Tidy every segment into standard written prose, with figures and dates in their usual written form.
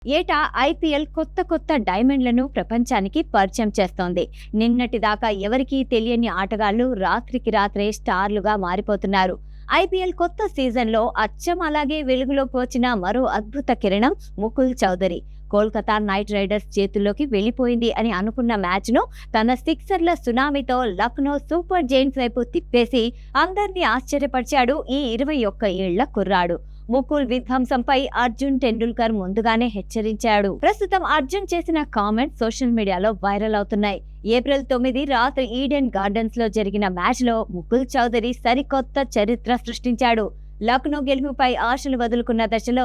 ఏటా ఐపీఎల్ కొత్త డైమండ్లను ప్రపంచానికి పరిచయం చేస్తోంది. నిన్నటిదాకా ఎవరికీ తెలియని ఆటగాళ్లు రాత్రికి రాత్రే స్టార్లుగా మారిపోతున్నారు. ఐపీఎల్ కొత్త సీజన్లో అచ్చం అలాగే వెలుగులోకి వచ్చిన మరో అద్భుత కిరణం ముకుల్ చౌదరి. కోల్కతా నైట్ రైడర్స్ చేతుల్లోకి వెళ్లిపోయింది అని అనుకున్న మ్యాచ్ను తన సిక్సర్ల సునామీతో లక్నో సూపర్ జైంట్స్ వైపు తిప్పేసి అందర్నీ ఆశ్చర్యపరిచాడు ఈ 21 ఏళ్ల కుర్రాడు. ముకుల్ విధ్వంసంపై అర్జున్ టెండూల్కర్ ముందుగానే హెచ్చరించాడు. ప్రస్తుతం అర్జున్ చేసిన కామెంట్స్ సోషల్ మీడియాలో వైరల్ అవుతున్నాయి. ఏప్రిల్ 9 రాత్రి ఈడెన్ గార్డెన్స్ లో జరిగిన మ్యాచ్ లో ముకుల్ చౌదరి సరికొత్త చరిత్ర సృష్టించాడు. లక్నో గెలుపుపై ఆశలు వదులుకున్న దశలో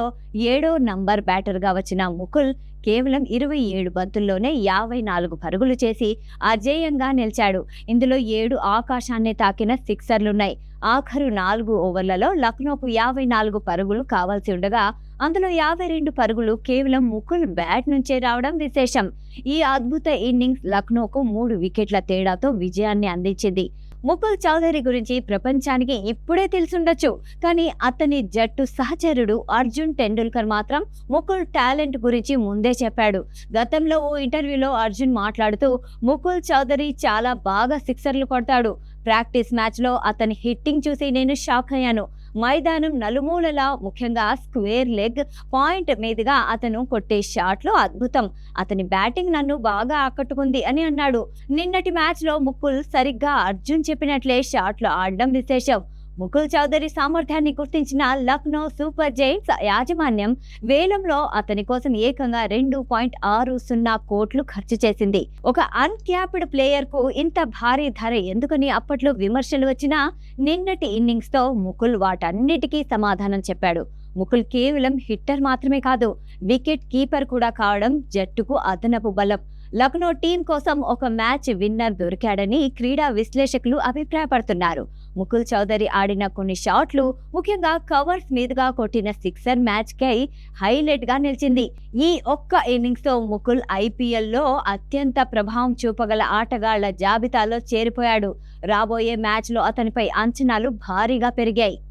7వ నంబర్ బ్యాటర్ గా వచ్చిన ముకుల్ కేవలం 27 బంతుల్లోనే 54 పరుగులు చేసి అజేయంగా నిలిచాడు. ఇందులో 7 ఆకాశాన్ని తాకిన సిక్సర్లున్నాయి. ఆఖరు 4 ఓవర్లలో లక్నోకు 54 పరుగులు కావాల్సి ఉండగా అందులో 52 పరుగులు కేవలం ముకుల్ బ్యాట్ నుంచే రావడం విశేషం. ఈ అద్భుత ఇన్నింగ్స్ లక్నోకు 3 వికెట్ల తేడాతో విజయాన్ని అందించింది. ముకుల్ చౌదరి గురించి ప్రపంచానికి ఇప్పుడే తెలుసుండొచ్చు, కానీ అతని జట్టు సహచరుడు అర్జున్ టెండూల్కర్ మాత్రం ముకుల్ టాలెంట్ గురించి ముందే చెప్పాడు. గతంలో ఓ ఇంటర్వ్యూలో అర్జున్ మాట్లాడుతూ ముకుల్ చౌదరి చాలా బాగా సిక్సర్లు కొడతాడు. ప్రాక్టీస్ మ్యాచ్ లో అతని హిట్టింగ్ చూసి నేను షాక్ అయ్యాను. మైదానం నలుమూలలా, ముఖ్యంగా స్క్వేర్ లెగ్ పాయింట్ మీదుగా అతను కొట్టే షాట్లు అద్భుతం. అతని బ్యాటింగ్ నన్ను బాగా ఆకట్టుకుంది అని అన్నాడు. నిన్నటి మ్యాచ్ లో ముకుల్ సరిగ్గా అర్జున్ చెప్పినట్లే షాట్లు ఆడడం విశేషం. ముకుల్ చౌదరి సామర్థ్యాన్ని గుర్తించిన లక్నో సూపర్ జైంట్స్ యాజమాన్యం వేలంలో అతని కోసం ఏకంగా 2.60 కోట్లు ఖర్చు చేసింది. ఒక అన్క్యాప్డ్ ప్లేయర్ కు ఇంత భారీ ధర ఎందుకని అప్పట్లో విమర్శలు వచ్చినా నిన్నటి ఇన్నింగ్స్ తో ముకుల్ వాటన్నిటికీ సమాధానం చెప్పాడు. ముకుల్ కేవలం హిట్టర్ మాత్రమే కాదు, వికెట్ కీపర్ కూడా కావడం జట్టుకు అదనపు బలం. లక్నో టీం కోసం ఒక మ్యాచ్ విన్నర్ దొరికాడని క్రీడా విశ్లేషకులు అభిప్రాయపడుతున్నారు. ముకుల్ చౌదరి ఆడిన కొన్ని షాట్లు, ముఖ్యంగా కవర్స్ మీదుగా కొట్టిన సిక్సర్ మ్యాచ్ కై హైలైట్ గా నిలిచింది. ఈ ఒక్క ఇన్నింగ్స్ తో ముకుల్ ఐపీఎల్ లో అత్యంత ప్రభావం చూపగల ఆటగాళ్ల జాబితాలో చేరిపోయాడు. రాబోయే మ్యాచ్ లో అతనిపై అంచనాలు భారీగా పెరిగాయి.